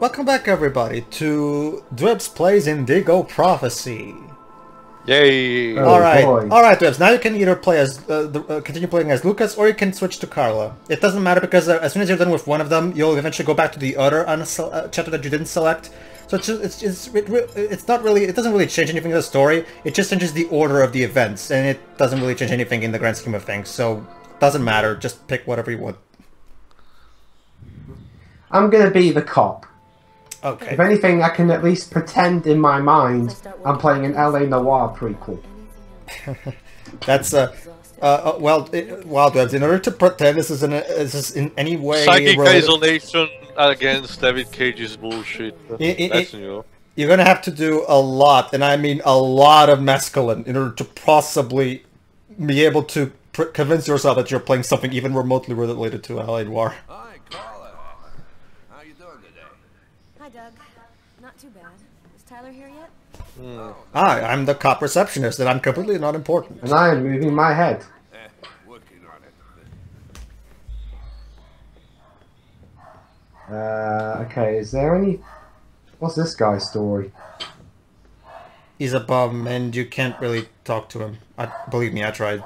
welcome back everybody to Dwibs Plays Indigo Prophecy. Yay! All right, Dwibs. Now you can either play as continue playing as Lucas, or you can switch to Carla. It doesn't matter because as soon as you're done with one of them, you'll eventually go back to the other chapter that you didn't select. So it's not really, it doesn't really change anything in the story. It just changes the order of the events, and it doesn't really change anything in the grand scheme of things. So it doesn't matter. Just pick whatever you want. I'm gonna be the cop. Okay. If anything, I can at least pretend in my mind I'm playing an LA Noire prequel. That's well, Dwibs, in order to pretend this is in any way psychic isolation against David Cage's bullshit. That's new. You're gonna have to do a lot, and I mean a lot of mescaline in order to possibly be able to convince yourself that you're playing something even remotely related to LA Noire. Hi, Carla. How you doing today? Hi, Doug. Not too bad. Is Tyler here yet? Hi, I'm the cop receptionist, and I'm completely not important. And I am moving my head. Working on it. Okay, is there any... What's this guy's story? He's a bum, and you can't really talk to him. Believe me, I tried.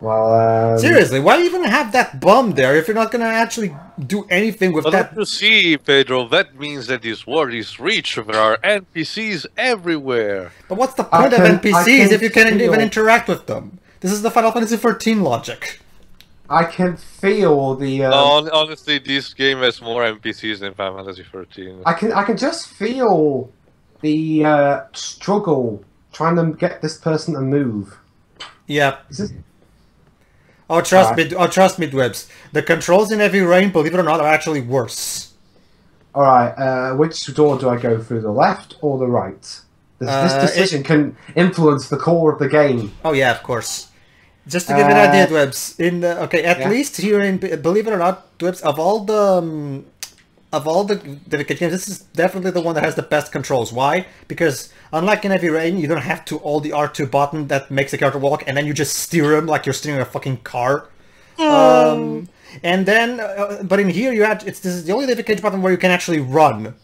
Well, seriously, why even have that bum there if you're not gonna actually do anything with that? You see, Pedro, that means that this world is rich. There are NPCs everywhere. But what's the point of NPCs if you can't even interact with them? This is the Final Fantasy XIV logic. I can feel the... No, honestly, this game has more NPCs than Final Fantasy XIII. I can just feel the struggle trying to get this person to move. Yeah. Is this... Oh, trust me, Dwibs. The controls in Heavy Rain, believe it or not, are actually worse. Alright, which door do I go through, the left or the right? This decision can influence the core of the game. Oh yeah, of course. Just to give you an idea, Dwibs, at least here in, believe it or not, Dwibs, of all the games, this is definitely the one that has the best controls. Why? Because unlike in Heavy Rain, you don't have to hold the R2 button that makes the character walk, and then you just steer him like you're steering a fucking car. And then, but in here, this is the only David Cage button where you can actually run.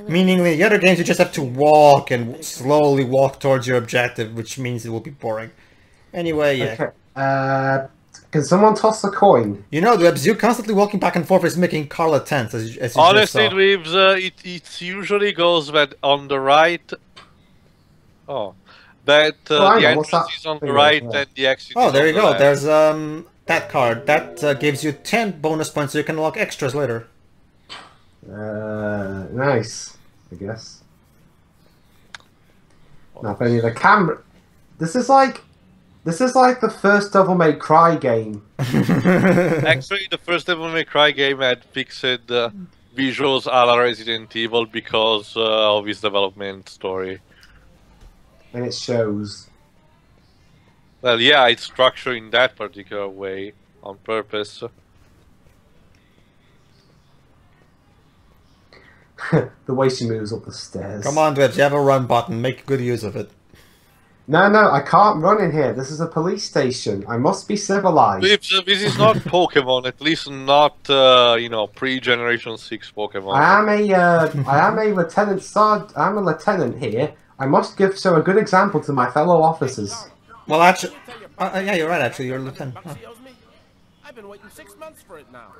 Meaning, in the other games, you just have to walk and slowly walk towards your objective, which means it will be boring. Anyway, yeah. Okay. Can someone toss a coin? You know, Dwibs, you constantly walking back and forth is making Carla tense, as you honestly, just saw. Dwibs, it usually goes that on the right... Oh. That the entrance is on the right and the exit is on the left. Oh, there you go. There's that card. That gives you 10 bonus points so you can unlock extras later. Nice, I guess. Now, if only the camera... This is like the first Devil May Cry game. Actually, the first Devil May Cry game had fixed visuals a la Resident Evil because of its development story. And it shows. Well, yeah, it's structured in that particular way, on purpose. The way she moves up the stairs. Come on, Dwibs, you have a run button. Make good use of it. No, I can't run in here. This is a police station. I must be civilized. This is not Pokemon, at least not, you know, pre-Generation 6 Pokemon. I am a lieutenant. I'm a lieutenant here. I must show a good example to my fellow officers. Well, actually, yeah, you're right. Actually, you're a lieutenant. Huh. I've been waiting 6 months for it now.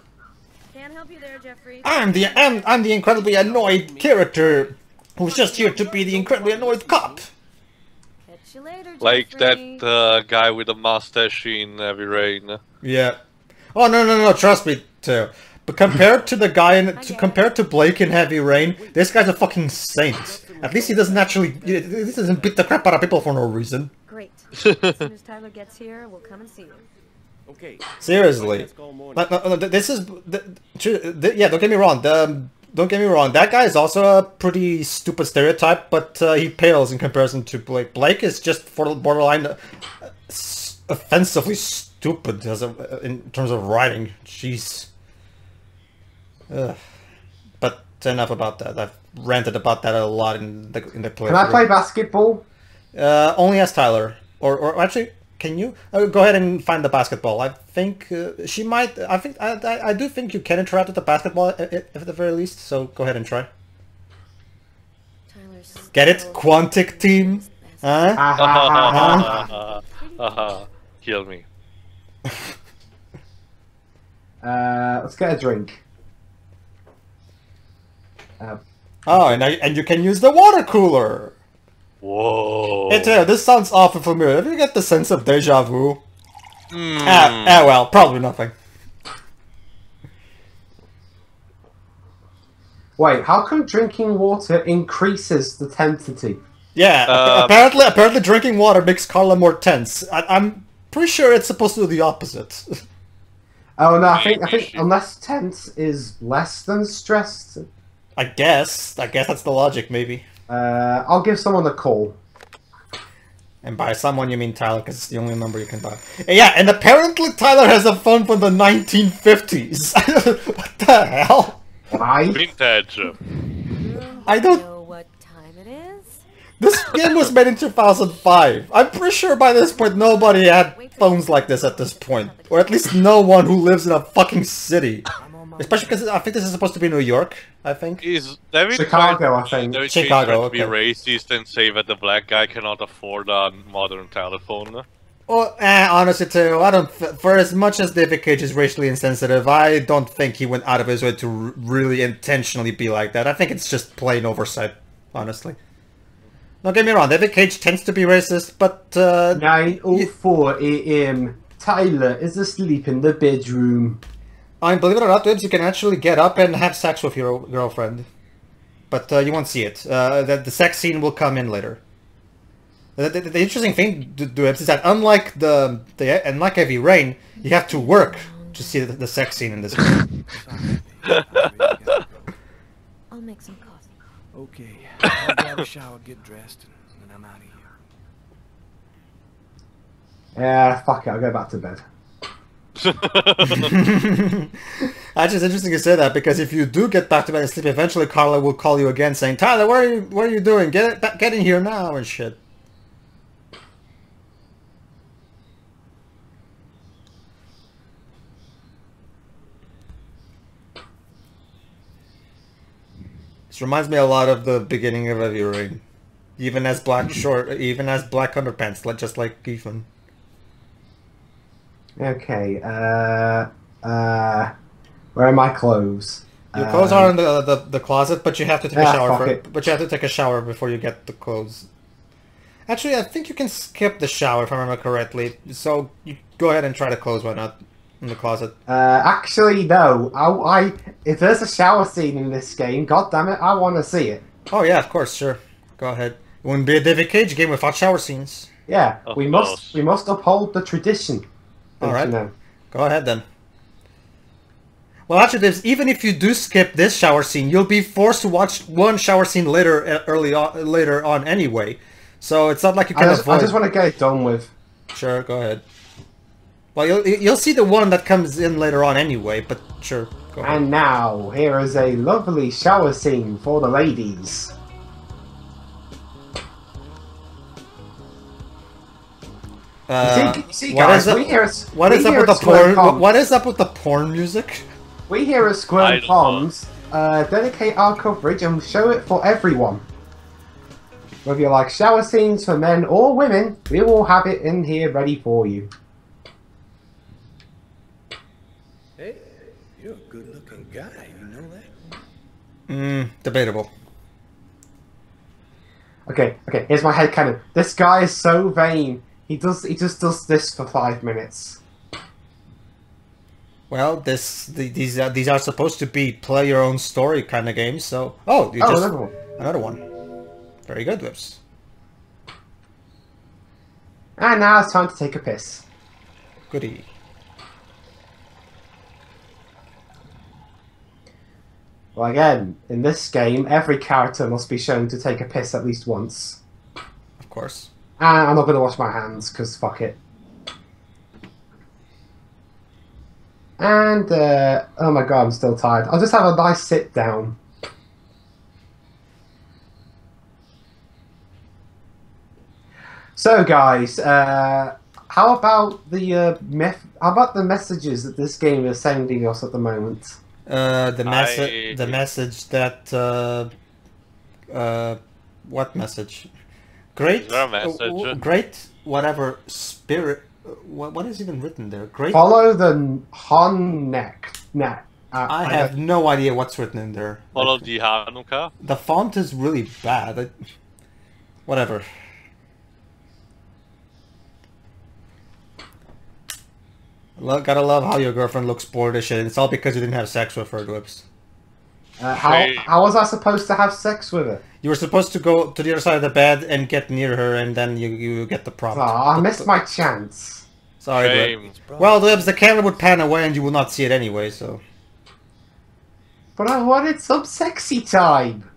Can't help you there, Jeffrey. I'm the incredibly annoyed character who's just here to be the incredibly annoyed cop. Catch you later, like Jeffrey. that guy with the mustache in Heavy Rain. Yeah. Oh no! Trust me, too. But compared to the guy compared to Blake in Heavy Rain, this guy's a fucking saint. At least he doesn't this doesn't beat the crap out of people for no reason. Great. As soon as Tyler gets here, we'll come and see you. Okay. Seriously. This is yeah. Don't get me wrong. Don't get me wrong. That guy is also a pretty stupid stereotype, but he pales in comparison to Blake. Blake is just borderline offensively stupid in terms of writing. Jeez. But enough about that. I've ranted about that a lot in the play. Can I play basketball? Only as Tyler, or actually, Can you go ahead and find the basketball? I think she might. I do think you can interact with the basketball at the very least. So go ahead and try. Get it, Quantic Team? Huh? Kill me. Let's get a drink. Oh, and you can use the water cooler. Whoa. This sounds awful familiar. Do you get the sense of deja vu? Well, probably nothing. Wait, how come drinking water increases the tensity? Yeah, apparently drinking water makes Carla more tense. I'm pretty sure it's supposed to do the opposite. Oh no, I think unless tense is less than stressed. I guess that's the logic, maybe. I'll give someone a call. And by someone you mean Tyler, because it's the only number you can buy. Yeah, and apparently Tyler has a phone from the 1950s. What the hell? Why? Vintage. I don't know what time it is. This game was made in 2005. I'm pretty sure by this point nobody had phones like this at this point. Or at least no one who lives in a fucking city. Especially because I think this is supposed to be New York, I think. Is David Chicago, I think. David Chicago, trying to be racist and say that the black guy cannot afford a modern telephone? Well, honestly, too, I don't. For as much as David Cage is racially insensitive, I don't think he went out of his way to really intentionally be like that. I think it's just plain oversight, honestly. Don't get me wrong, David Cage tends to be racist, but 9:04 a.m. Tyler is asleep in the bedroom. I mean, believe it or not, Dwibs, you can actually get up and have sex with your girlfriend. But you won't see it. The sex scene will come in later. The interesting thing, Dwibs, is that unlike unlike Heavy Rain, you have to work to see the sex scene in this game. I'll make some coffee. Okay, I'll grab a shower, get dressed, and then I'm out of here. Yeah, fuck it, I'll go back to bed. Actually, it's interesting you say that, because if you do get back to bed and sleep, eventually Carla will call you again saying, Tyler, what are you doing? Get in here now and shit. This reminds me a lot of the beginning of Heavy Rain. Even as black underpants, just like Ethan. Okay, where are my clothes? Your clothes are in the closet, but you have to take a shower fuck but you have to take a shower before you get the clothes. Actually, I think you can skip the shower if I remember correctly. So you go ahead and try the clothes, why not? In the closet. Actually, no. If there's a shower scene in this game, god damn it, I want to see it. Oh yeah, of course, sure. Go ahead. It wouldn't be a David Cage game without shower scenes. Yeah, Of we course. must uphold the tradition. All right. You know. Go ahead then. Well, actually, even if you do skip this shower scene, you'll be forced to watch one shower scene later on anyway. So it's not like you can avoid. I just want to get it done with. Sure, go ahead. Well, you'll see the one that comes in later on anyway, but sure, go ahead. And now, here is a lovely shower scene for the ladies. See, what guys, is what is up with the porn? What is up with the porn music? We here at Squirm Palms dedicate our coverage and show it for everyone. Whether you like shower scenes for men or women, we will have it in here ready for you. Hey, you're a good-looking guy, you know that? Debatable. Okay, here's my headcanon. This guy is so vain. He just does this for 5 minutes. Well, these are supposed to be play your own story kind of games. So, another one. Very good, Dwibs. And now it's time to take a piss. Goody. Well, again, in this game, every character must be shown to take a piss at least once. Of course. And I'm not going to wash my hands, because fuck it. And, oh my god, I'm still tired. I'll just have a nice sit down. So, guys, how about the how about the messages that this game is sending us at the moment? The message that what message? Great, Is there a message? great, whatever spirit. What is even written there? Great. Follow the Hon neck. I have no idea what's written in there. Follow Like, the Hanukkah. the font is really bad. Whatever. Gotta love how your girlfriend looks bored as shit. It's all because you didn't have sex with her, Dwibs. How was I supposed to have sex with her? You were supposed to go to the other side of the bed and get near her, and then you get the prompt. Oh, I missed my chance. Sorry, Shame. Dwibs. Well, Dwibs, the camera would pan away and you will not see it anyway, so... But I wanted some sexy time.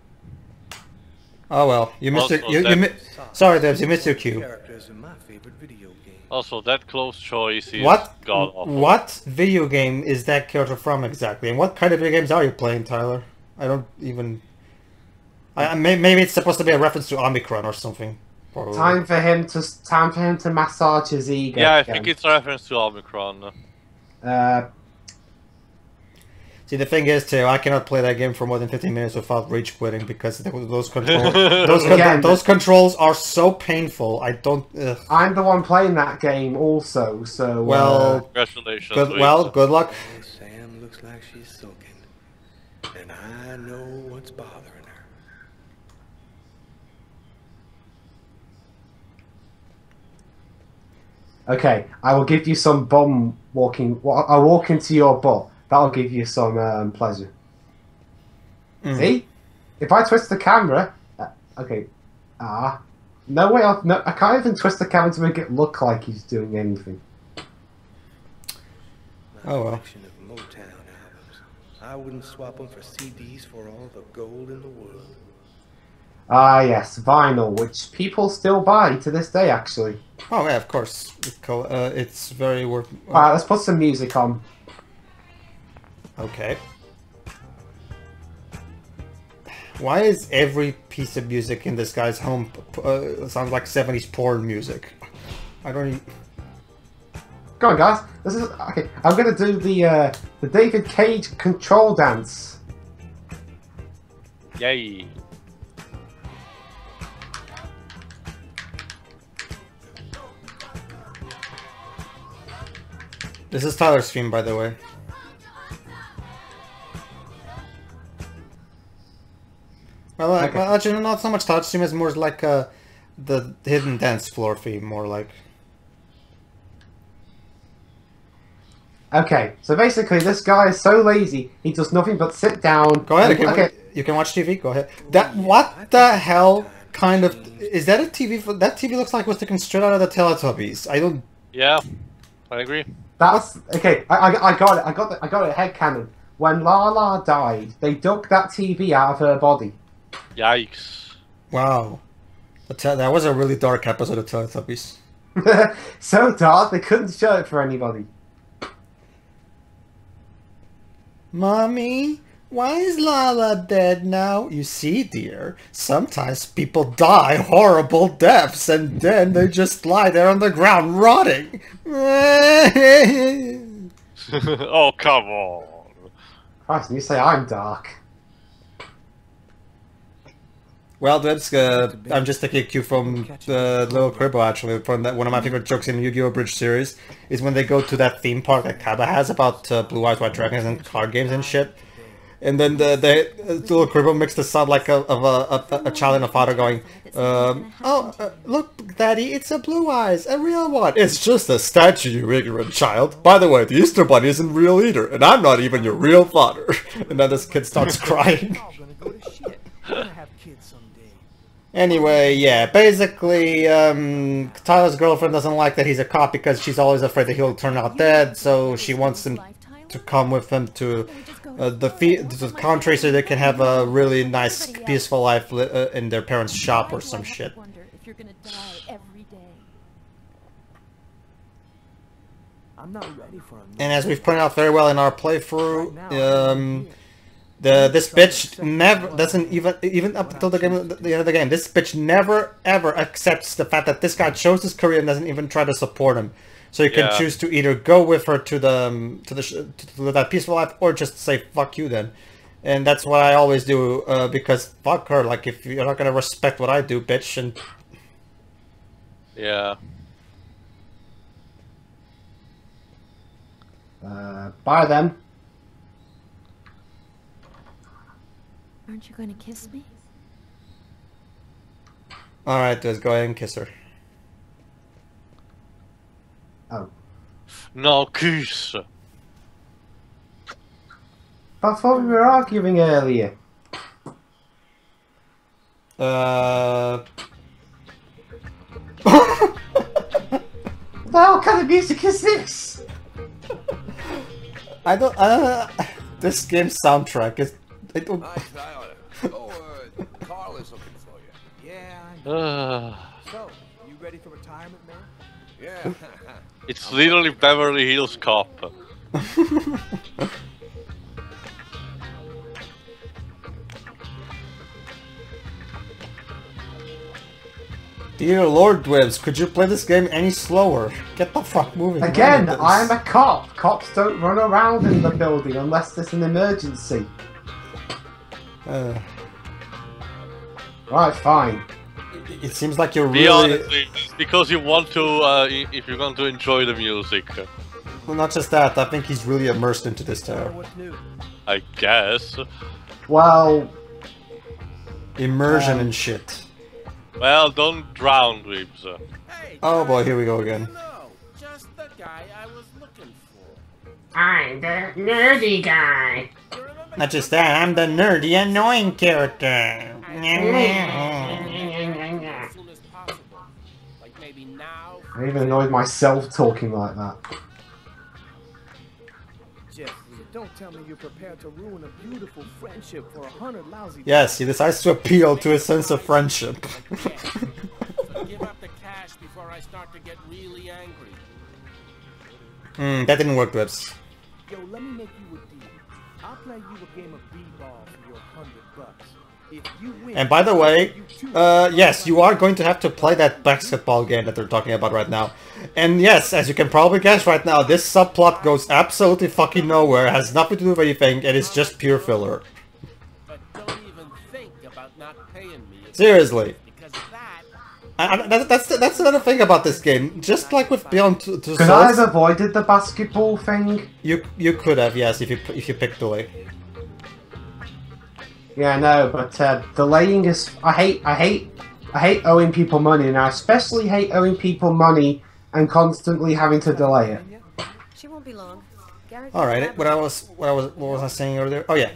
Oh well, you missed Also, your... Sorry, Dwibs, you missed your cue. Characters in my favorite video game. Also, that close choice is What? god awful. What video game is that character from exactly? And what kind of video games are you playing, Tyler? I don't even... maybe it's supposed to be a reference to Omicron or something. Probably. Time for him to massage his ego. Yeah, I again. think it's a reference to Omicron. See, the thing is, too, I cannot play that game for more than 15 minutes without rage quitting because those controls, those controls are so painful. I don't. Ugh. I'm the one playing that game also, so. Well, Congratulations. good luck. Sam looks like she's sulking, and I know what's bothering her. Okay, I will give you some bum walking. I'll walk into your butt. That'll give you some pleasure. Mm. See, if I twist the camera, okay, no way. I can't even twist the camera to make it look like he's doing anything. Oh well. Collection of Motown albums. I wouldn't swap them for CDs for all the gold in the world. Ah, yes, vinyl, which people still buy to this day, actually. Oh yeah, of course. It's very worth. Alright, let's put some music on. Okay. Why is every piece of music in this guy's home sounds like 70s porn music? I don't even... Go on, guys. This is okay. I'm gonna do the David Cage control dance. Yay. This is Tyler's stream, by the way. Well, Okay. well, actually, not so much Tyler's stream, it's more like the hidden dance floor theme, more like. Okay, so basically, this guy is so lazy, he does nothing but sit down. Go ahead, Okay. you can watch TV, go ahead. What the hell kind of... Is that a TV? That TV looks like it was taken straight out of the Teletubbies. I don't... Yeah, I agree. That's okay. I got it. I got it. Headcanon. When Lala died, they dug that TV out of her body. Yikes. Wow. That was a really dark episode of Teletubbies. So dark they couldn't show it for anybody. Mommy, why is Lala dead now? You see, dear, sometimes people die horrible deaths and then they just lie there on the ground rotting. Oh, come on. Christ, and you say I'm dark. Well, that's I'm just taking a cue from the Little Cribbo, actually, from that one of my favorite jokes in the Yu-Gi-Oh! Bridge series, is when they go to that theme park that Kaba has about Blue Eyes White Dragons and card games and shit. And then the Little Cribbo makes the sound like a child and a father going, look, Daddy, it's a Blue Eyes, a real one. It's just a statue, you ignorant child. By the way, the Easter Bunny isn't real either, and I'm not even your real father. And then this kid starts crying. Anyway, yeah, basically, Tyler's girlfriend doesn't like that he's a cop because she's always afraid that he'll turn out dead, so she wants him to come with him to the country so they can have a really nice, peaceful life in their parents' shop or some shit. I'm not ready for And as we've pointed out very well in our playthrough, This bitch never doesn't even up until the end of the game. This bitch never ever accepts the fact that this guy chose his career and doesn't even try to support him. So you can choose to either go with her to that peaceful life or just say fuck you then. And that's what I always do because fuck her. Like if you're not gonna respect what I do, bitch, and yeah. Bye then. Aren't you going to kiss me? Alright, let's go ahead and kiss her. Oh. No kiss. I thought we were arguing earlier. What The hell kind of music is this? I don't. This game's soundtrack is. I don't. Hi, Tyler. Carla's looking for you. Yeah. So, you ready for retirement, man? Yeah. It's literally Beverly Hills Cop. Dear Lord Dwibs, could you play this game any slower? Get the fuck moving. Again, I'm a cop. Cops don't run around in the building unless there's an emergency. Right, fine. It seems like you're Be really... honestly, it's because you want to, if you're going to enjoy the music. Well, not just that, I think he's really immersed into this tower. I guess. Well... Immersion and shit. Well, don't drown, Dwibs. Oh boy, here we go again. No, just the guy I was looking for. I'm the nerdy guy. Not just that, I'm the nerdy, annoying character. As soon as possible. Like maybe now. I even annoyed myself talking like that. Jeffrey, don't tell me you're prepared to ruin a beautiful friendship for 100 lousy... Yes, he decides to appeal to his sense of friendship. So give up the cash before I start to get really angry. That didn't work, Dwibs. Yo, let me make you a deal. I'll play you a game of b-ball for your $100. If you win... And by the way, yes, you are going to have to play that basketball game that they're talking about right now. And yes, as you can probably guess right now, this subplot goes absolutely fucking nowhere, has nothing to do with anything, and it's just pure filler. But don't even think about not paying me. Seriously. Because that... That's another thing about this game. Just like with Beyond Two Souls, Could I have avoided the basketball thing? you could have, yes, if you picked delay. Yeah, no, but delaying is... I hate owing people money, and I especially hate owing people money and constantly having to delay it. She won't be long. All right, what was I saying earlier? Oh yeah.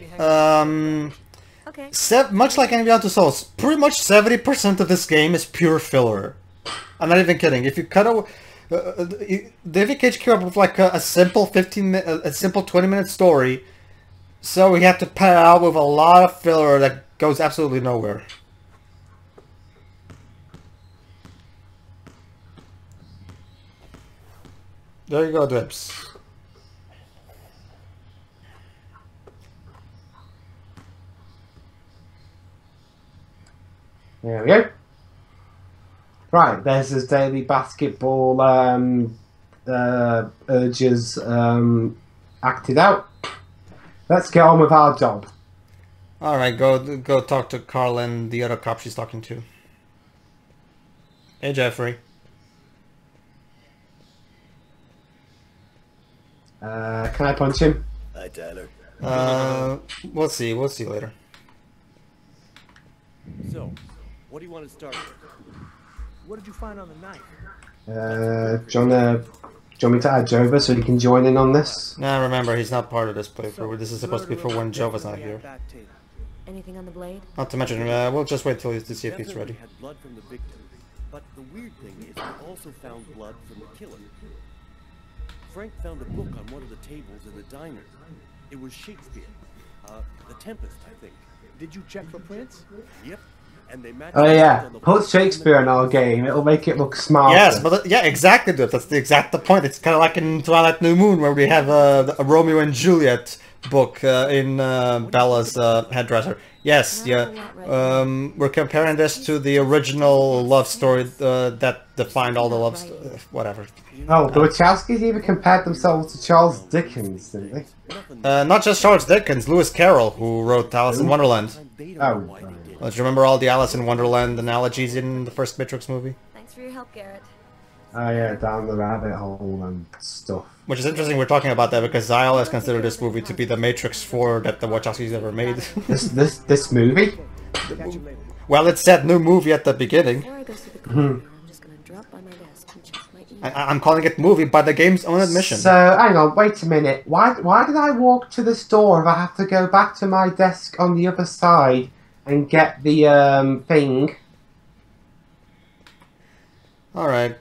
Okay. Much like Beyond Two Souls, pretty much 70% of this game is pure filler. I'm not even kidding. If you cut away, David Cage came up with like a simple 20-minute story, so we have to pad out with a lot of filler that goes absolutely nowhere. There you go, Dwibs. There we go. Right, there's his daily basketball urges acted out. Let's get on with our job. All right, go talk to Carla and the other cop she's talking to. Hey, Jeffrey. Can I punch him? Hi, Tyler. We'll see later. So, what do you want to start with? What did you find on the knife? Do you want me to add Jova so he can join in on this? Nah, remember, he's not part of this playthrough. This is supposed to be for when Jova's not here. Anything on the blade? Not to mention, we'll just wait till to see if he's ready. Had blood from the victim, but the weird thing is we also found blood from the killer. Frank found a book on one of the tables in the diner. It was Shakespeare. The Tempest, I think. Did you check for prints? Yep. And they matched Oh yeah, on the put Shakespeare in our game. It'll make it look smarter. Yes, but yeah, exactly, dude. That's the exact point. It's kind of like in Twilight New Moon where we have a Romeo and Juliet book in Bella's hairdresser. Yes, yeah. We're comparing this to the original love story that defined all the love whatever. Oh, the Wachowskis even compared themselves to Charles Dickens, didn't they? Not just Charles Dickens, Lewis Carroll, who wrote Alice in Wonderland. Oh. Do you remember all the Alice in Wonderland analogies in the first Matrix movie? Thanks for your help, Garrett. Oh yeah, down the rabbit hole and stuff. Which is interesting we're talking about that because I always consider this movie to be the Matrix 4 that the Wachowskis ever made. This movie? Well, it said new movie at the beginning. Before I go through the corridor, I'm just gonna drop by my desk and check my email. I'm calling it movie by the game's own admission. So, hang on, wait a minute. Why did I walk to this door if I have to go back to my desk on the other side and get the thing? Alright.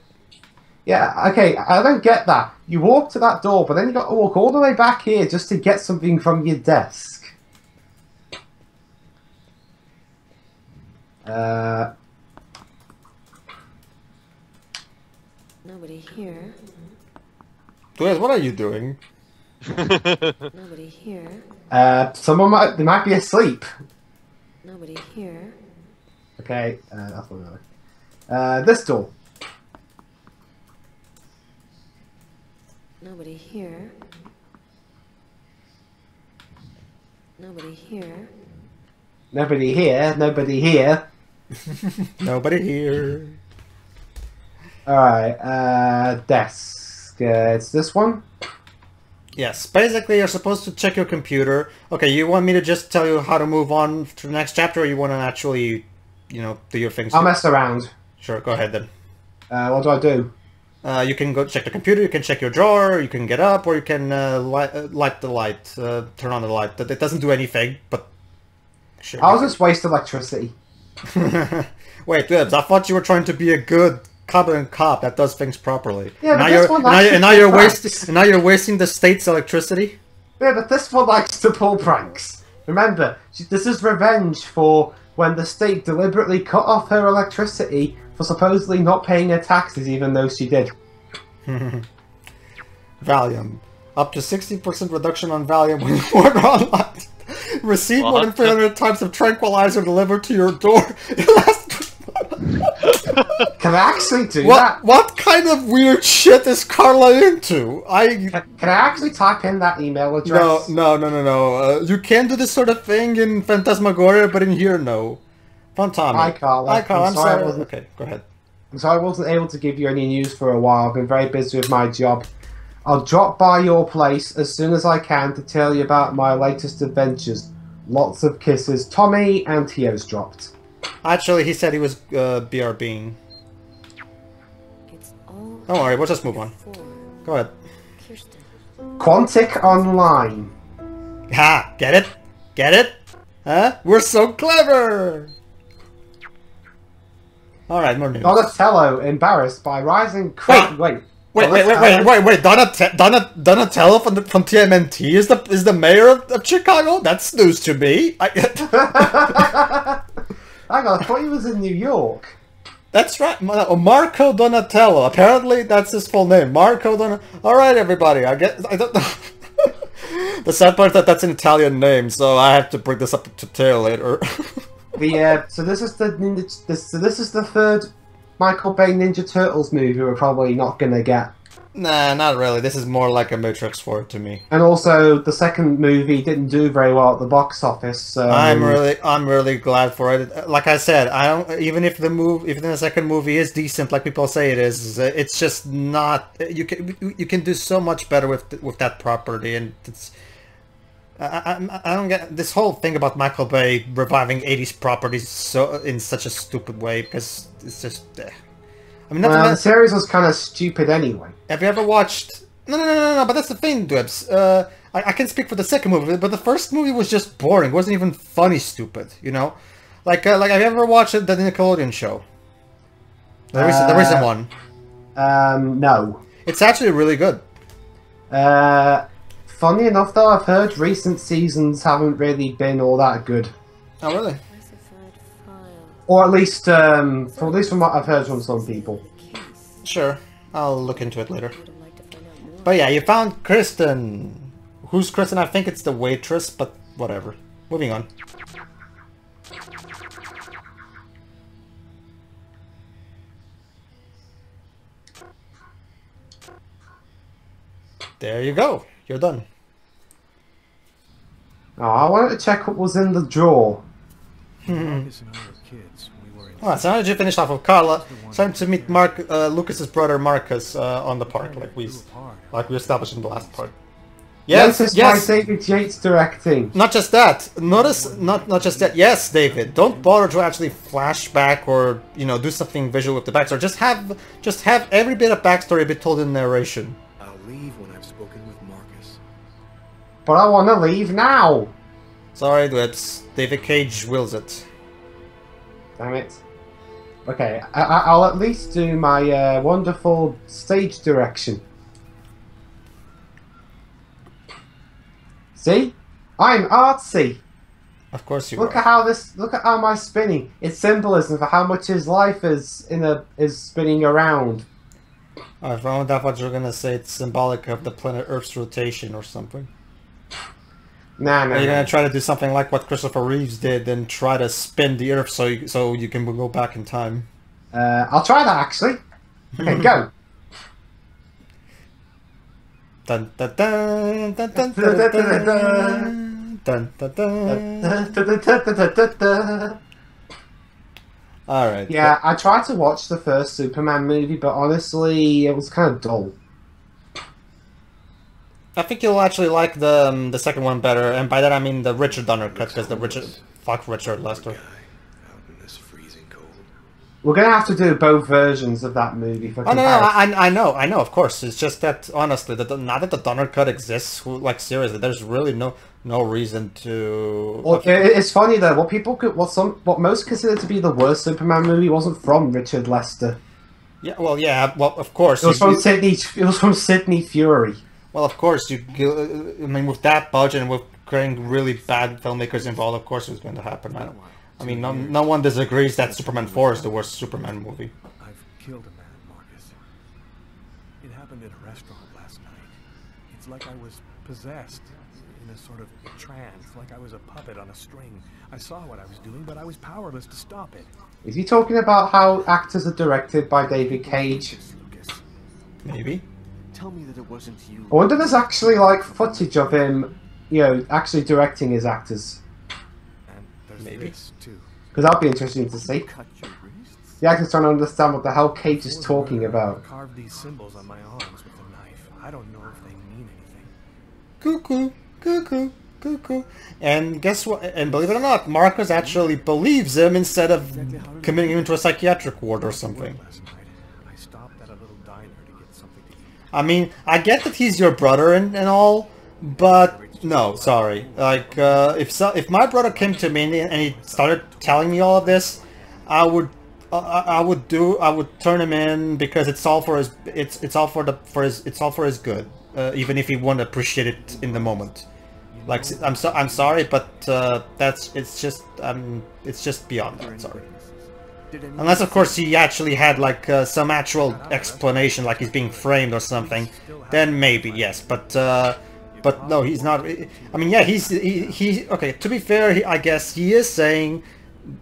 Yeah, okay, I don't get that. You walk to that door, but then you got to walk all the way back here just to get something from your desk. Nobody here. Dwibs, what are you doing? Nobody here. Someone might be asleep. Nobody here. Okay, that's what I know. This door. Nobody here. Nobody here. Nobody here. Nobody here. Nobody here. Alright, desk. It's this one? Yes, basically you're supposed to check your computer. Okay, you want me to just tell you how to move on to the next chapter, or you want to actually, you know, do your things? I'll mess around. Sure, go ahead then. What do I do? You can go check the computer, you can check your drawer, you can get up, or you can light the light, turn on the light. It doesn't do anything, but... Sure. I'll just waste electricity. Wait, Dwibs, I thought you were trying to be a good competent cop that does things properly. Yeah, and now you're wasting the state's electricity? Yeah, but this one likes to pull pranks. Remember, this is revenge for when the state deliberately cut off her electricity for supposedly not paying her taxes even though she did. Valium. Up to 60% reduction on Valium when you order online. Receive more than 300 types of tranquilizer delivered to your door. Can I actually do that? What kind of weird shit is Carla into? Can I actually type in that email address? No. You can do this sort of thing in Phantasmagoria, but in here, no. Fantami. Hi, Carla. Hi, Carla. I'm sorry. Okay, go ahead. I'm sorry I wasn't able to give you any news for a while. I've been very busy with my job. I'll drop by your place as soon as I can to tell you about my latest adventures. Lots of kisses. Tommy and Tio's dropped. Actually, he said he was BRBing. Don't worry, we'll just move on. Go ahead. Quantic Online. Ha! Get it? Get it? Huh? We're so clever! Alright, more news. Donatello embarrassed by rising crime. Wait, Donatello from TMNT is the mayor of Chicago? That's news to me. Hang on, I thought he was in New York. That's right, Marco Donatello. Apparently, that's his full name. Marco Donatello. Alright, everybody, I don't know. The sad part is that that's an Italian name, so I have to bring this up to Tail later. So this is the third Michael Bay Ninja Turtles movie we're probably not gonna get. Nah, not really. This is more like a Matrix 4 to me. And also, the second movie didn't do very well at the box office. So I'm really glad for it. Like I said, even if the second movie is decent, like people say it is, it's just not. You can do so much better with that property, and it's. I don't get this whole thing about Michael Bay reviving 80s properties in such a stupid way, because it's just. I mean, the series was kind of stupid anyway. Have you ever watched? No. But that's the thing, Dwibs. I can speak for the second movie, but the first movie was just boring. It wasn't even funny, stupid. You know, like have you ever watched the Nickelodeon show? The recent one. No. It's actually really good. Funny enough, though, I've heard recent seasons haven't really been all that good. Oh, really? Or at least from what I've heard from some people. Sure, I'll look into it later. But yeah, you found Kristen. Who's Kristen? I think it's the waitress, but whatever. Moving on. There you go. You're done. Oh, I wanted to check what was in the drawer. Alright, so now that you finished off with Carla, it's time to meet Lucas's brother Marcus on the park, like we established in the last part. Yes, Notice yes. by David Yates directing. Not just that. Notice, not just that. Yes, David. Don't bother to actually flashback or do something visual with the backstory. Just have every bit of backstory be told in narration. I'll leave when I've spoken with Marcus. But I want to leave now. Sorry, Dwibs. David Cage wills it. Damn it. Okay, I'll at least do my wonderful stage direction. See? I'm artsy. Of course you Look are. at how my spinning. It's symbolism for how much his life is spinning around. I found out what you're gonna say. It's symbolic of the planet Earth's rotation or something. Nah. Are you gonna try to do something like what Christopher Reeves did and try to spin the Earth so you can go back in time? I'll try that actually. Okay, go. Dun dun dun dun dun dun dun dun dun. Alright. Yeah, I tried to watch the first Superman movie, but honestly, it was kind of dull. I think you'll actually like the second one better, and by that I mean the Richard Donner cut, because fuck Richard Lester. We're gonna have to do both versions of that movie for Oh no, comparison. I know, of course. It's just that honestly, now that the Donner cut exists, like seriously, there's really no reason to. Well, it's funny though. What most consider to be the worst Superman movie wasn't from Richard Lester. Yeah, well, of course. It was from Sidney. It was from Sidney Fury. Well, of course, I mean, with that budget and with getting really bad filmmakers involved, of course, it was going to happen. I mean, no one disagrees that Superman 4 is the worst Superman movie. I've killed a man, Marcus. It happened at a restaurant last night. It's like I was possessed, in a sort of trance, like I was a puppet on a string. I saw what I was doing, but I was powerless to stop it. Is he talking about how actors are directed by David Cage? Maybe. Tell me that it wasn't you. I wonder if there's actually like footage of him, actually directing his actors. And there's Maybe. this, too. Because that'd be interesting to see. Cut your wrists? The actor's trying to understand what the hell Cage is talking about. I carved these symbols on my arms with a knife. I don't know if they mean anything. Cuckoo, cuckoo, cuckoo. And guess what? And believe it or not, Marcus actually believes him instead of committing him into a psychiatric ward or something. Last night, I stopped at a little diner to get something to eat. I mean, I get that he's your brother and all, but no, sorry. Like, if my brother came to me and he started telling me all of this, I would turn him in because it's all for his good, even if he won't appreciate it in the moment. Like, I'm sorry, but it's just beyond that. Sorry. Unless, of course, he actually had like some actual explanation, like he's being framed or something, then maybe yes. But no, he's not. I mean, yeah, he. Okay, to be fair, I guess he is saying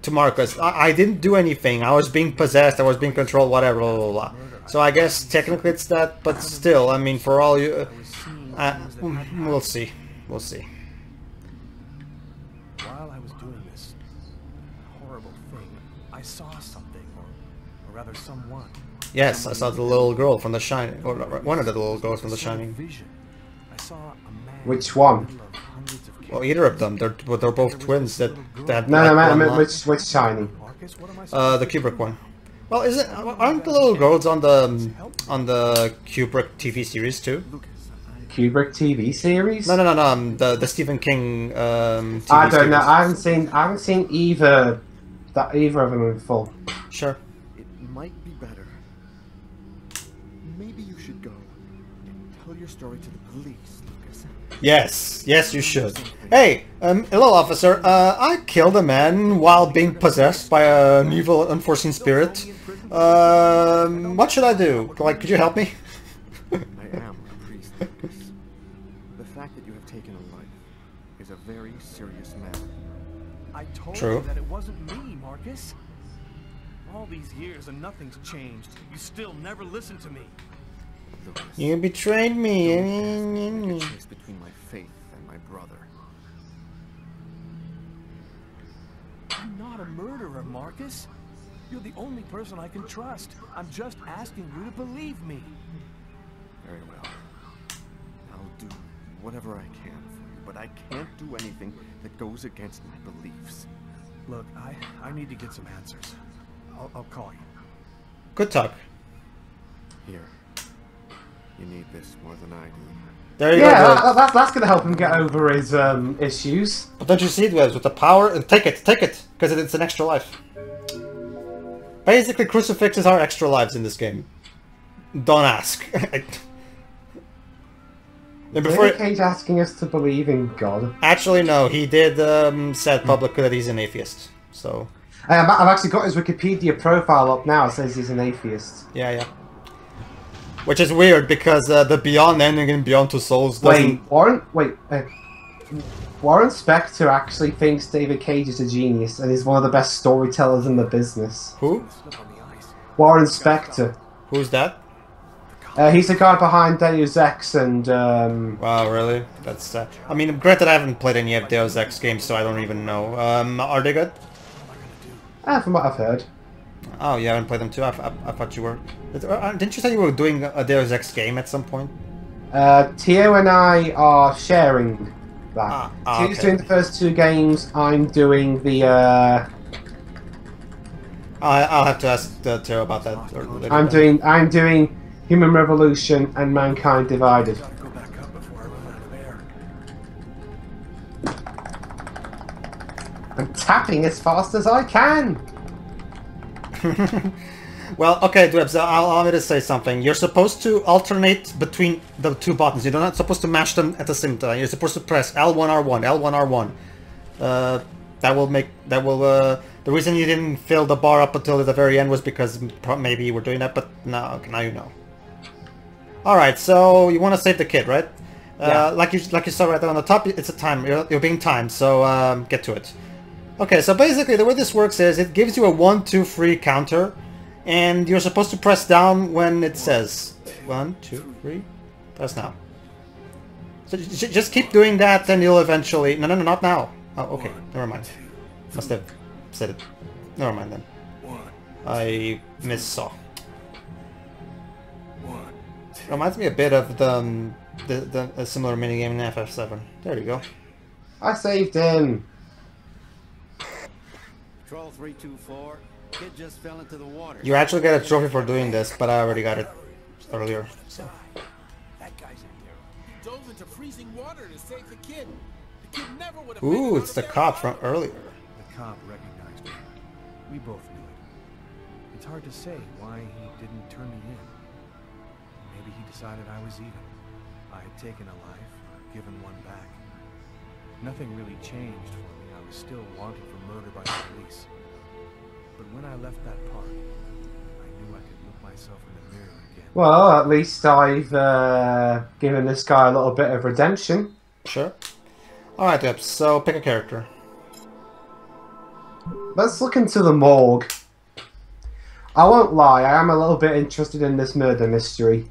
to Marcus, I didn't do anything. I was being possessed. I was being controlled. Whatever. Blah blah blah. So I guess technically it's that, but still, I mean, for all you, we'll see. We'll see. While I was doing this horrible thing, I saw something, or rather someone. Yes, I saw the little girl from The Shining, or one of the little girls from The Shining. Vision. I saw a man. Which one? Well, either of them. They're both twins that No, man, which Shining? Marcus, what am I supposed the Kubrick one. Well, aren't the little girls on the Kubrick TV series too? Kubrick TV series? No, the Stephen King TV I don't series. know. I haven't seen either of them in full. Sure. It might be better. Maybe you should go and tell your story to the police, Lucas. Yes, you should. Hey, hello, officer. I killed a man while being possessed by an evil, unforeseen spirit. What should I do? Like, could you help me? I am a priest, Lucas. The fact that you have taken I told True. you that it wasn't me, Marcus. All these years and nothing's changed. You still never listen to me. Lucas, You betrayed me. don't ask me to choose between my faith and my brother. I'm not a murderer, Marcus. You're the only person I can trust. I'm just asking you to believe me. Very well. I'll do whatever I can for you, but I can't do anything that goes against my beliefs. Look, I need to get some answers. I'll call you. Good talk. Here. You need this more than I do. There you Yeah, go. that's gonna help him get over his issues. But don't you see, Dwibs, with the power? Take it, because it's an extra life. Basically, crucifixes are extra lives in this game. Don't ask. And before, Cage asking us to believe in God. actually, no, he did said publicly that he's an atheist. So, I've actually got his Wikipedia profile up now. It says he's an atheist. yeah. Which is weird because the Beyond ending in Beyond Two Souls doesn't... Warren Spector actually thinks David Cage is a genius and is one of the best storytellers in the business. Who? Warren Spector. Who's that? He's the guy behind Deus Ex and... Wow, really? That's... I mean, granted, I haven't played any of Deus Ex games, so I don't even know. Are they good? from what I've heard. Oh, you haven't played them too? I thought you were... Didn't you say you were doing a Deus Ex game at some point? Tio and I are sharing that. Tio's okay. doing the first two games, I'm doing the... I'll have to ask Tio about that. I'm doing Human Revolution and Mankind Divided. Gotta go back up before I run out of air. I'm tapping as fast as I can! Well, okay, Dwibs, allow me to say something. You're supposed to alternate between the two buttons. You're not supposed to mash them at the same time. You're supposed to press L1R1, L1R1. The reason you didn't fill the bar up until the very end was because maybe you were doing that, but now you know. Alright, so you want to save the kid, right? Yeah. Like you saw right there on the top, it's a time. You're being timed, so get to it. Okay, so basically the way this works is it gives you a 1, 2, 3 counter, and you're supposed to press down when it says 1, 2, 3. Press now. So just keep doing that, then you'll eventually... No, not now. Oh, okay, never mind. Must have said it. Never mind then. I missaw. Reminds me a bit of a similar minigame in FF7. There you go. I saved him! Patrol 324. Kid just fell into the water. You actually get a trophy for doing this, but I already got it earlier. So. That guy's in there. He dove into freezing water to save the kid. The kid never would have. Ooh, it's the cop from earlier. The cop recognized me. We both knew it. It's hard to say why he didn't turn me in. Maybe he decided I was even. I had taken a life, given one back. Nothing really changed for me. I was still wanted for murder by the police. But when I left that park, I knew I could look myself in the mirror again. Well, at least I've given this guy a little bit of redemption. Sure. Alright, Dwibs, so pick a character. Let's look into the morgue. I won't lie, I am a little bit interested in this murder mystery.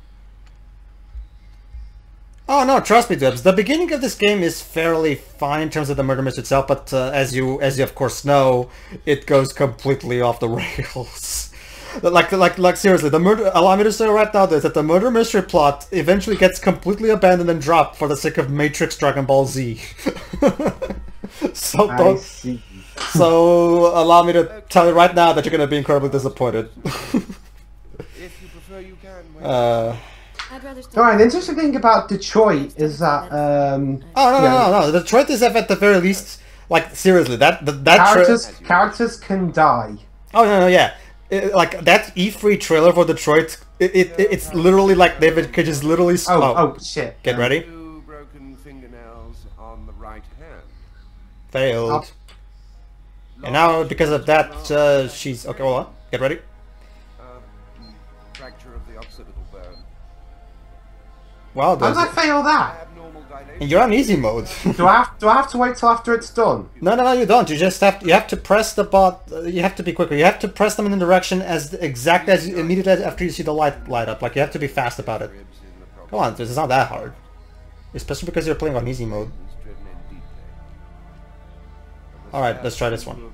Oh no, trust me, Dwibs. The beginning of this game is fairly fine in terms of the murder mystery itself, but as you of course know, it goes completely off the rails. like seriously, the murder. Allow me to say right now that the murder mystery plot eventually gets completely abandoned and dropped for the sake of Matrix Dragon Ball Z. So I see. So allow me to tell you right now that you're gonna be incredibly disappointed. If you prefer, you can. I'd rather stay. Alright, the interesting thing about Detroit is that, Oh no! Detroit is at the very least, like seriously, that characters can die. Oh no, yeah, like that E3 trailer for Detroit, it's literally like David Cage is literally. Oh shit! Get ready. 2 broken fingernails on the right hand. Failed. And now because of that, she's okay. Hold on. Get ready. Fracture of the occipital bone. Wow, How did I fail that? Abnormal And you're on easy mode. Do I have to wait till after it's done? No, you don't. You just have to press the bot. You have to be quicker. You have to press them in the direction exactly as immediately after you see the light up. Like, you have to be fast about it. Come on, this is not that hard. Especially because you're playing on easy mode. Alright, let's try this one.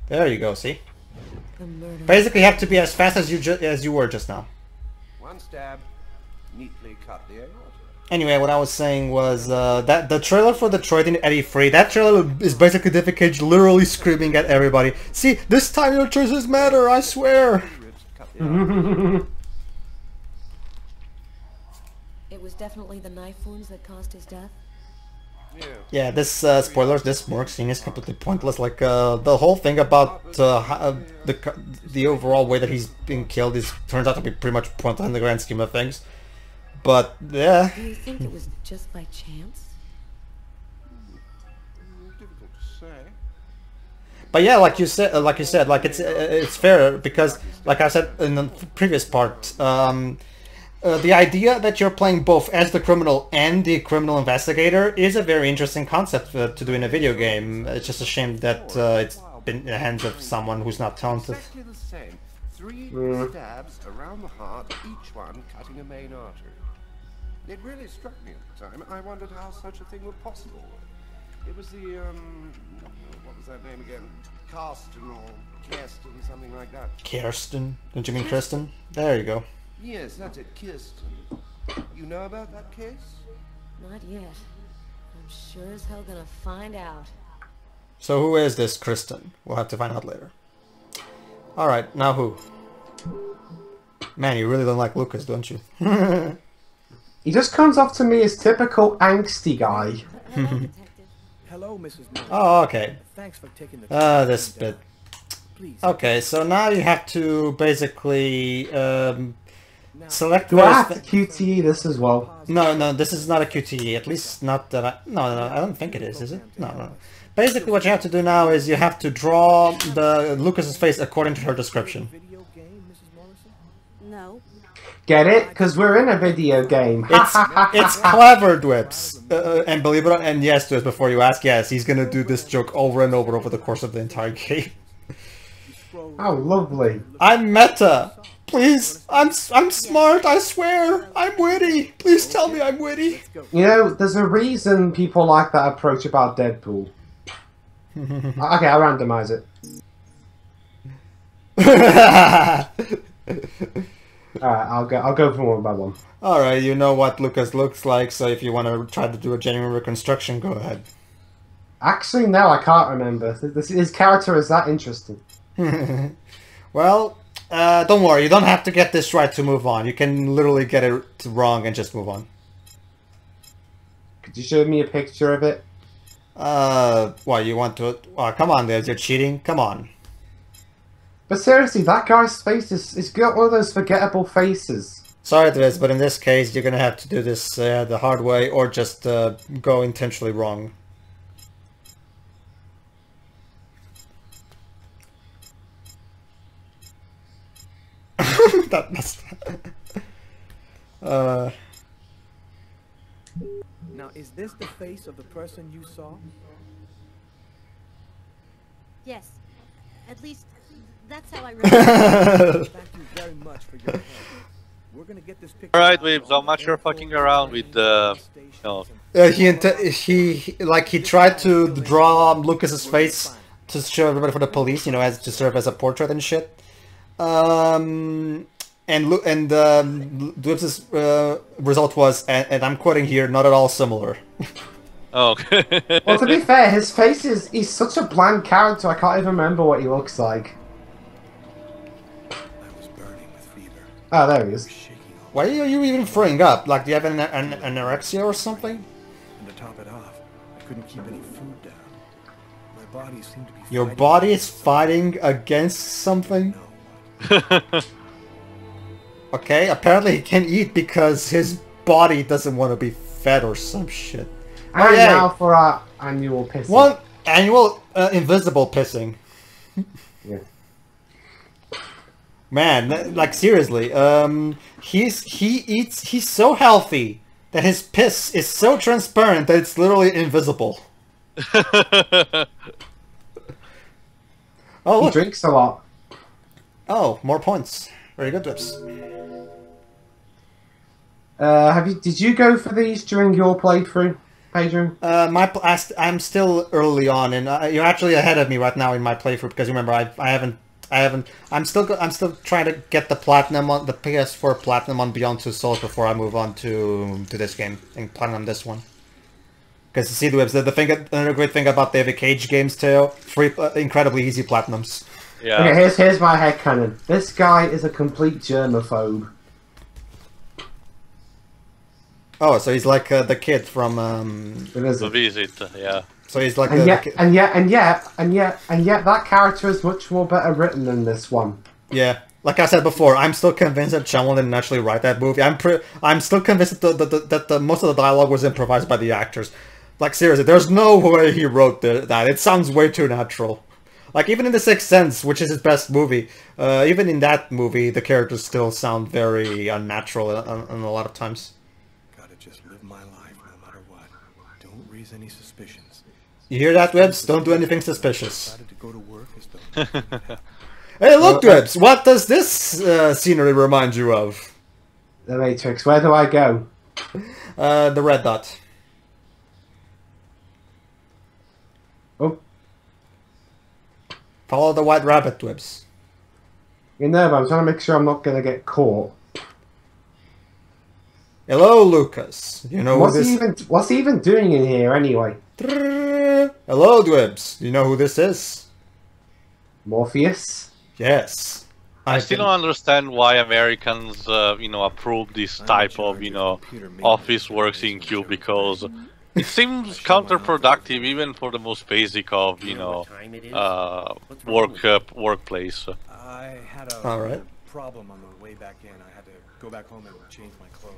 There you go, see? Basically, you have to be as fast as you were just now. One stab, neatly cut the aorta. Anyway, what I was saying was that the trailer for Detroit in Eddie Free, that trailer is basically David Cage literally screaming at everybody, "See, this time your choices matter, I swear!" It was definitely the knife wounds that caused his death. Yeah, this spoilers, this Morgue scene is completely pointless. Like the whole thing about the overall way that he's being killed turns out to be pretty much pointless in the grand scheme of things. But yeah. Do you think it was just by chance? Difficult to say. But yeah, like you said, it's fair because, like I said in the previous part, the idea that you're playing both as the criminal and the criminal investigator is a very interesting concept to do in a video game. It's just a shame that it's been in the hands of someone who's not talented. Exactly the same. 3 stabs around the heart, each one cutting a main artery. It really struck me at the time. I wondered how such a thing were possible. It was the, what was that name again? Karsten or Kirsten, something like that. Kirsten? Don't you mean Kristen? There you go. Yes, that's it, Kirsten. You know about that case? Not yet. I'm sure as hell gonna find out. So who is this Kristen? We'll have to find out later. Alright, now who? Man, you really don't like Lucas, don't you? He just comes off to me as typical angsty guy. Hello, Mrs. Miller. Oh, okay. Thanks for taking the This bit. Please. Okay, so now you have to basically select. Do I have to QTE this as well? No, this is not a QTE. At least not that I. No, I don't think it is it? No. Basically, what you have to do now is you have to draw the Lucas's face according to her description. No. Get it? Because we're in a video game. It's clever, Dwibs. And believe it or not, and yes, Dwibs, before you ask, yes, he's gonna do this joke over and over the course of the entire game. Oh, lovely. I'm meta. Please, I'm smart, I swear. I'm witty. Please tell me I'm witty. You know, there's a reason people like that approach about Deadpool. Okay, I'll randomize it. Alright, I'll go for one by one. Alright, you know what Lucas looks like, so if you want to try to do a genuine reconstruction, go ahead. Actually, no, I can't remember. His character is that interesting. Well, don't worry, you don't have to get this right to move on. You can literally get it wrong and just move on. Could you show me a picture of it? What, you want to... Oh, come on, guys, you're cheating? Come on. But seriously, that guy's face is got one of those forgettable faces. Sorry, Dwibs, but in this case, you're gonna have to do this the hard way or just go intentionally wrong. That's... Now, is this the face of the person you saw? Yes. At least, that's how I remember. Thank you very much for your help. We're gonna get this picture. Alright, Dwibs, I'm not sure fucking around with the... No. he tried to draw Lucas's face to show everybody for the police, you know, as to serve as a portrait and shit. Dwibs' result was, and I'm quoting here, not at all similar. Oh, okay. Well, to be fair, his face he's such a bland character, I can't even remember what he looks like. I was burning with fever. Oh, there he is. Why are you even throwing up? Like, do you have an anorexia or something? And to top it off, I couldn't keep any food down. My body seemed to be Your body is fighting against something? No. Okay, apparently he can eat because his body doesn't want to be fed or some shit. And now for our annual pissing. One annual invisible pissing. Yeah. Man, like seriously, he's so healthy that his piss is so transparent that it's literally invisible. Oh, He look. drinks a lot. Oh, more points. Very good, Dwibs. Did you go for these during your playthrough, Pedro? I'm still early on, and you're actually ahead of me right now in my playthrough because remember I'm still trying to get the platinum on the PS4 platinum on Beyond Two Souls before I move on to this game and platinum this one. Because see, Dwibs, another great thing about the Cage games too, incredibly easy platinums. Yeah. Okay, here's my headcanon. This guy is a complete germaphobe. Oh, so he's like the kid from The Visit, yeah. So he's like and yet, that character is much more better written than this one. Yeah, like I said before, I'm still convinced that Shyamalan didn't actually write that movie. I'm still convinced that most of the dialogue was improvised by the actors. Like seriously, there's no way he wrote that. It sounds way too natural. Like even in The Sixth Sense, which is his best movie, even in that movie, the characters still sound very unnatural a lot of times. Gotta just live my life no matter what. Don't raise any suspicions. You hear that, Dwibs? Don't do anything suspicious. Decided to go to work as though Hey, look, Dwibs! What does this scenery remind you of? The Matrix. Where do I go? The red dot. Oh, Follow the white rabbit, Dwibs. you know, but I'm trying to make sure I'm not going to get caught. Hello, Lucas. You know What's he even doing in here anyway? Hello, Dwibs. You know who this is? Morpheus? Yes. I still don't understand why Americans, approve this type of, office works in queue, because it seems counterproductive even for the most basic of, workplace. I had a Alright. problem on the way back in. I had to go back home and change my clothes.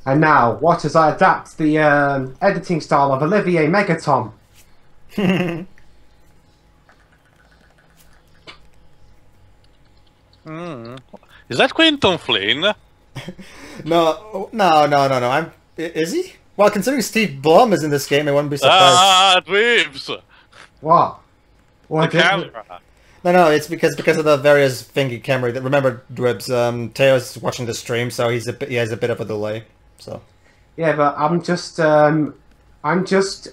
And now, watch as I adapt the editing style of Olivier Megaton. Is that Quentin Flynn? No. Is he? Well, considering Steve Blum is in this game, I wouldn't be surprised. Ah, Dwibs! What? The camera. No, it's because of the various thingy camera. Remember, Dwibs, Teo's watching the stream, so he has a bit of a delay. So. Yeah, but I'm just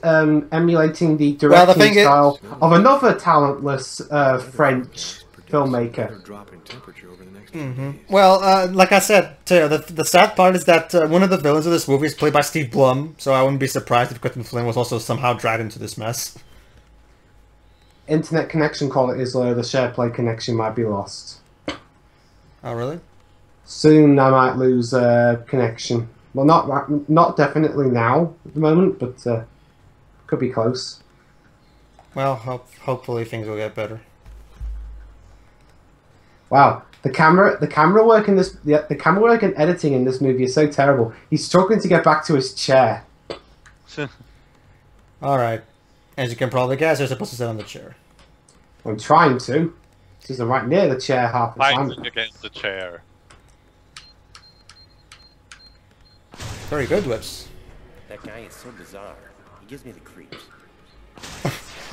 emulating the directing style of another talentless French filmmaker. Well, like I said, Teo, the sad part is that one of the villains of this movie is played by Steve Blum, so I wouldn't be surprised if Quentin Flynn was also somehow dragged into this mess. Internet connection quality is low. The share play connection might be lost. Oh, really? Soon I might lose connection. Well, not definitely now at the moment, but could be close. Well, hopefully things will get better. Wow, the camera work in this, the camera work and editing in this movie is so terrible. He's struggling to get back to his chair. All right, as you can probably guess, you're supposed to sit on the chair. I'm trying to, because I'm right near the chair half the time. Fighting against the chair. Very good, Dwibs. That guy is so bizarre. He gives me the creeps.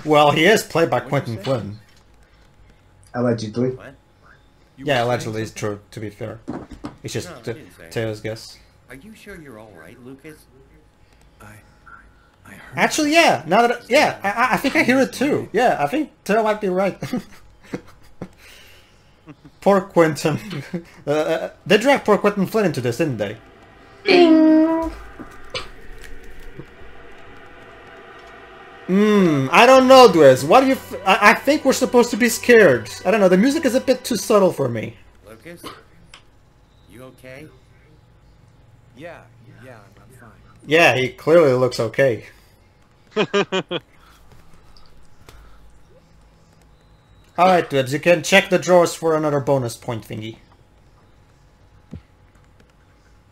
Well, he is played by Quentin Flynn. Allegedly. What? Yeah, allegedly is true, to be fair. It's just Teo's guess. Are you sure you're all right, Lucas? I heard. Actually, yeah. Now that I think I hear it too. Yeah, I think Teo might be right. Poor Quentin. They dragged poor Quentin Flynn into this, didn't they? I don't know, Dwiz. What do you? I think we're supposed to be scared. I don't know. The music is a bit too subtle for me. Lucas? You okay? Yeah, I'm fine. Yeah, he clearly looks okay. Alright, Dwibs, you can check the drawers for another bonus point thingy.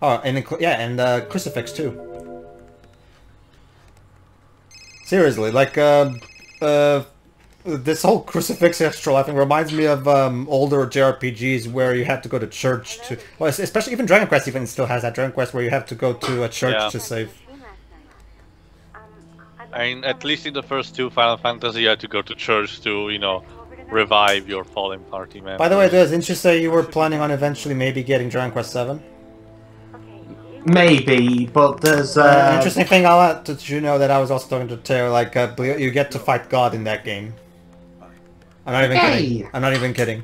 Oh, and crucifix too. Seriously, like, this whole crucifix extra, I think, reminds me of older JRPGs where you had to go to church to... Well, especially even Dragon Quest even still has that. Dragon Quest where you have to go to a church to save. I mean, at least in the first 2 Final Fantasy, you had to go to church to, you know, revive your fallen party members. By the way, didn't you say you were planning on eventually maybe getting Dragon Quest 7? Maybe, but there's interesting thing I'll let you know that I was also talking to Teo, like, you get to fight God in that game. I'm not even kidding. I'm not even kidding.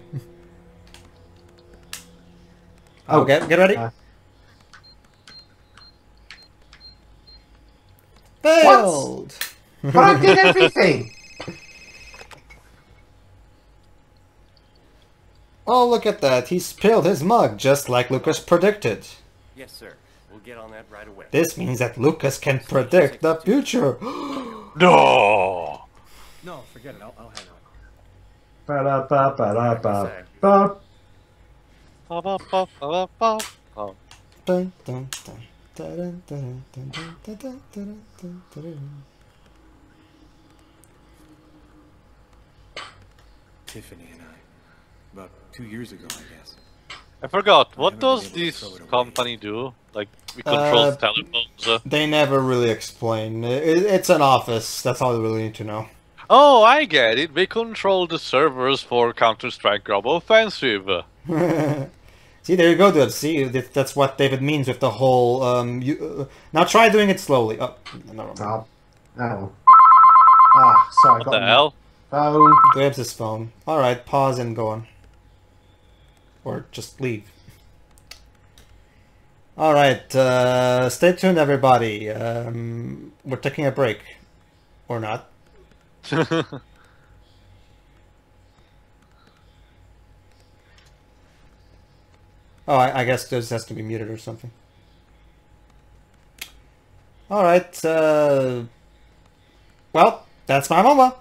Oh, get ready. Failed! But I did everything! Oh, look at that. He spilled his mug, just like Lucas predicted. Yes, sir. We'll get on that right away. This means that Lucas can predict the future. No! No, forget it. I'll handle it. Ba-da-ba-ba-da-ba-ba. Dun, dun, dun. Dun, dun, dun, dun, dun, dun, dun, dun, dun. Tiffany and I, about 2 years ago, I guess. I forgot, what does this company do? Like, we control telephones? They never really explain. It's an office, that's all you really need to know. Oh, I get it. They control the servers for Counter-Strike Global Offensive. See, there you go, dude. See, that's what David means with the whole, now try doing it slowly. Oh, no. Oh. Ah, sorry. What the hell? Phone. Grabs his phone. Alright, pause and go on. Or just leave. Alright, stay tuned, everybody. We're taking a break. Or not. Oh, I guess this has to be muted or something. Alright, well, that's my mama.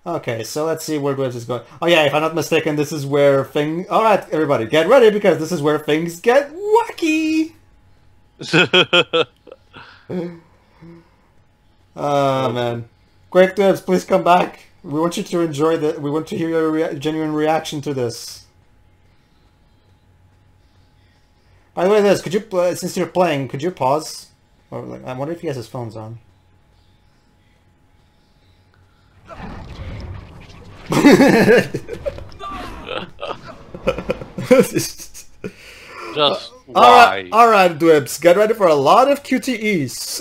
Okay, so let's see where Dwibs is going. Oh yeah, if I'm not mistaken, this is where things... Alright, everybody, get ready, because this is where things get wacky! Oh, man. Quick, Dwibs, please come back. We want you to enjoy the... We want to hear your genuine reaction to this. By the way, Liz, could you... since you're playing, could you pause? Or, like, I wonder if he has his phones on. Just why? Alright, Dwibs, get ready for a lot of QTEs.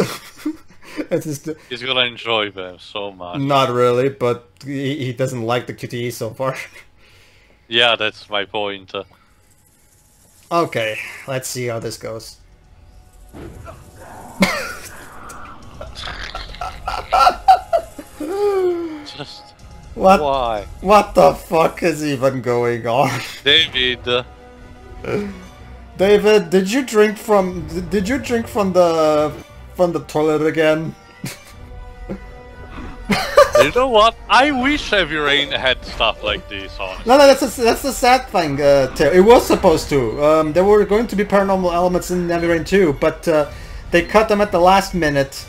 He's gonna enjoy them so much. Not really, but he doesn't like the QTE so far. Yeah, that's my point. Okay, let's see how this goes. Just what? Why? What the fuck is even going on? David. David, did you drink from the toilet again? You know what? I wish Heavy Rain had stuff like this on. No, that's the sad thing. It was supposed to. There were going to be paranormal elements in Heavy Rain 2, but they cut them at the last minute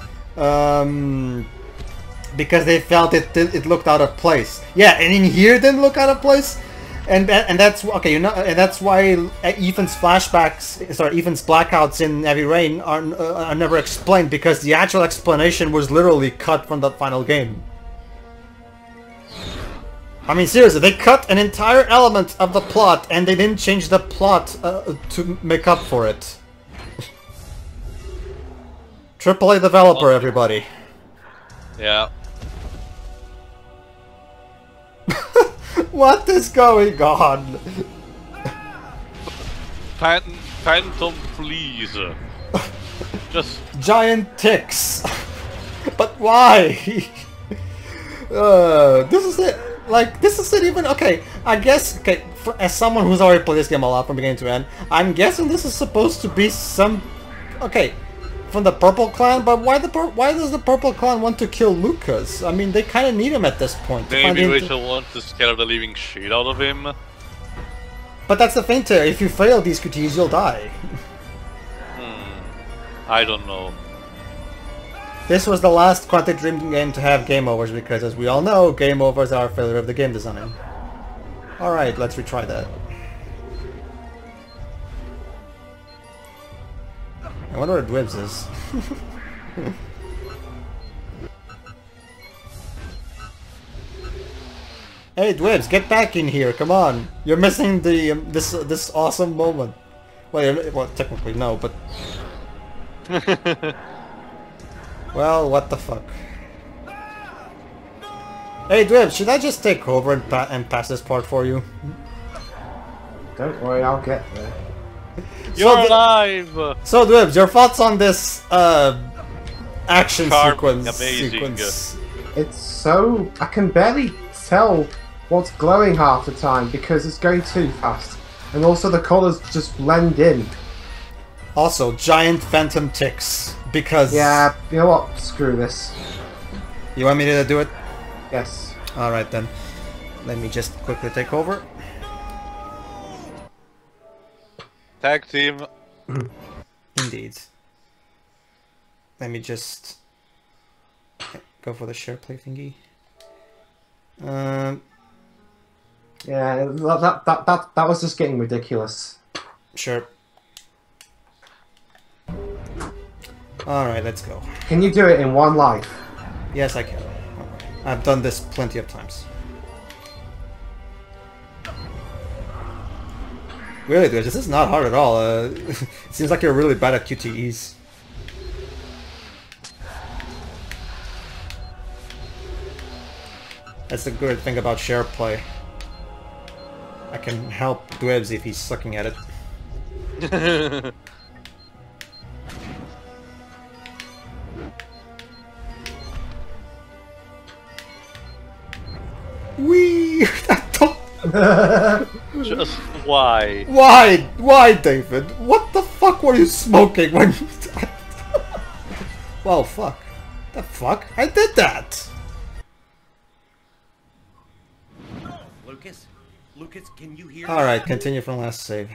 because they felt it looked out of place. Yeah, and in here it didn't look out of place, and that's okay. And that's why Ethan's blackouts in Heavy Rain are never explained, because the actual explanation was literally cut from the final game. I mean, seriously, they cut an entire element of the plot, and they didn't change the plot to make up for it. AAA developer, everybody. Yeah. What is going on? Phantom Fleas. Just giant ticks. But why? This is it. Like, this isn't even... Okay, I guess... Okay, as someone who's already played this game a lot from beginning to end, I'm guessing this is supposed to be some... Okay, from the Purple Clan, but why does the Purple Clan want to kill Lucas? I mean, they kind of need him at this point. Maybe Rachel wants to scare the living shit out of him. But that's the thing, Terry. If you fail these QTs, you'll die. I don't know. This was the last Quantic Dream game to have game overs because, as we all know, game overs are a failure of the game design. Alright, let's retry that. I wonder where Dwibs is. Hey Dwibs, get back in here, come on. You're missing the this awesome moment. Well, technically no, but... Well, what the fuck. Hey Dwibs, should I just take over and pass this part for you? Don't worry, I'll get there. You're alive! So Dwibs, your thoughts on this action Charming, sequence? It's so... I can barely tell what's glowing half the time because it's going too fast. And also the colours just blend in. Also, giant phantom ticks, because... Yeah, you know what? Screw this. You want me to do it? Yes. Alright then. Let me just quickly take over. Tag team. Indeed. Let me just go for the share play thingy. Yeah, that was just getting ridiculous. Sure. Alright, let's go. Can you do it in one life? Yes, I can. I've done this plenty of times. Really, dude, this is not hard at all. It seems like you're really bad at QTEs. That's the good thing about share play. I can help Dwibs if he's sucking at it. Wee! Just why? Why, David? What the fuck were you smoking when... Well, fuck. The fuck? I did that! Lucas, can you hear? Alright, continue from last save.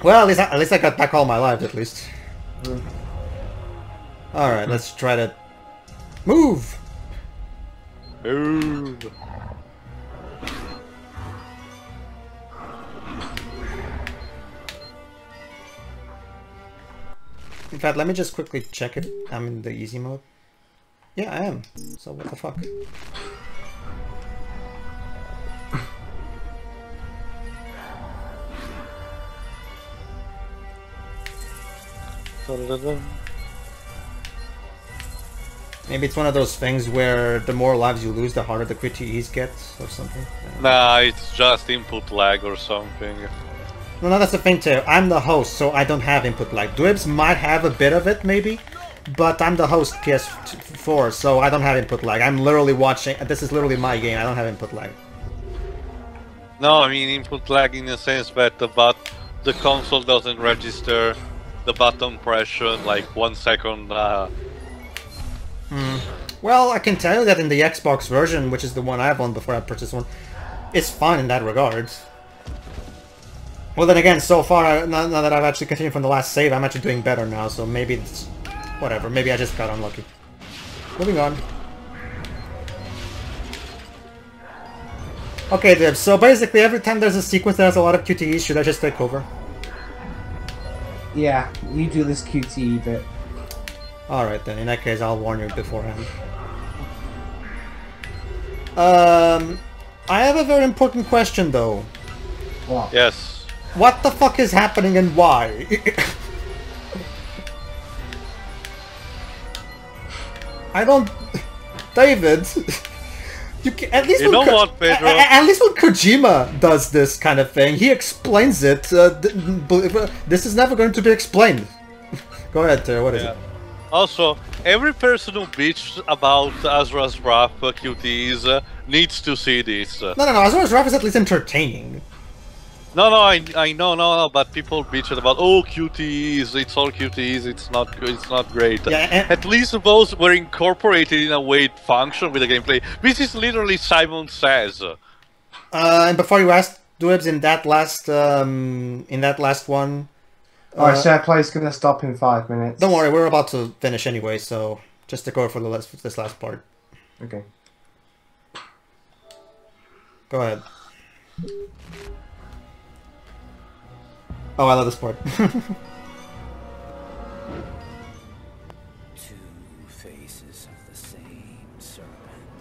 Well, at least I got back all my lives, at least. Alright, let's try to... Move! Move! In fact, let me just quickly check it. I'm in the easy mode. Yeah, I am. So what the fuck? Maybe it's one of those things where the more lives you lose, the harder the crit TEs get, or something. Nah, it's just input lag or something. No, that's the thing too. I'm the host, so I don't have input lag. Dwibs might have a bit of it, maybe, but I'm the host PS4, so I don't have input lag. I'm literally watching. This is literally my game. I don't have input lag. No, I mean input lag in the sense that the console doesn't register the button pressure like 1 second. Well, I can tell you that in the Xbox version, which is the one I have on before I purchased one, it's fine in that regard. Well, then again, so far, now that I've actually continued from the last save, I'm actually doing better now, so maybe it's... whatever, maybe I just got unlucky. Moving on. Okay, Dibs, so basically every time there's a sequence that has a lot of QTEs, should I just take over? Yeah, you do this QTE bit. Alright then, in that case I'll warn you beforehand. I have a very important question though. What? Yes. What the fuck is happening and why? I don't... David... You can, at least you know what, Pedro? At least when Kojima does this kind of thing, he explains it. This is never going to be explained. Go ahead, what is it? Also, every person who bitched about Azra's Wrath QTEs needs to see this. No, Azra's Wrath is at least entertaining. No, I know, but people bitched about, oh, QTEs, it's all QTEs, it's not good, it's not great. Yeah, at least those were incorporated in a way it functioned with the gameplay. This is literally Simon Says. And before you ask, Dwibs, in that last one, Alright, share play's gonna stop in 5 minutes. Don't worry, we're about to finish anyway, so just to go for this last part. Okay. Go ahead. Oh, I love this part.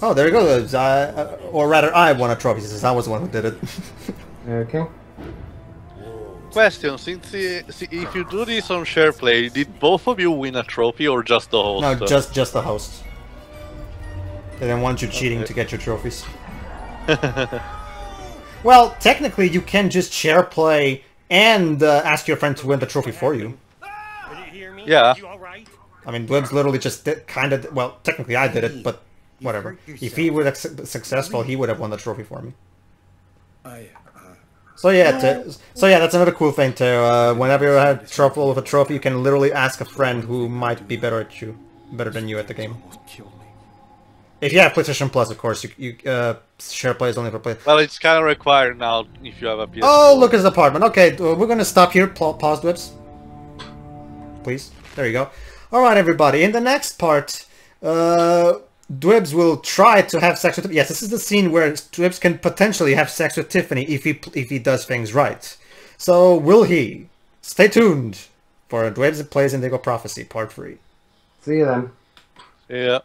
Oh, there you go. Or rather, I won a trophy since I was the one who did it. Okay. Question: since if you do this on share play, did both of you win a trophy or just the host? No, just the host. They didn't want you cheating to get your trophies. Well, technically, you can just share play and ask your friend to win the trophy for you. Yeah. I mean, Dwibs literally just did, well, technically I did it, but whatever. If he would have been successful, he would have won the trophy for me. So yeah, that's another cool thing too. Whenever you have trouble with a trophy, you can literally ask a friend who might be better than you at the game. If you have PlayStation Plus, of course, you share play is only for play. Well, it's kind of required now if you have a PS4. Oh, look at his apartment. Okay, we're gonna stop here. Pause, Dwibs. Please. There you go. All right, everybody. In the next part, Dwibs will try to have sex with... Yes, this is the scene where Dwibs can potentially have sex with Tiffany if he does things right. So, will he? Stay tuned for Dwibs Plays Indigo Prophecy, Part 3. See you then. Yeah.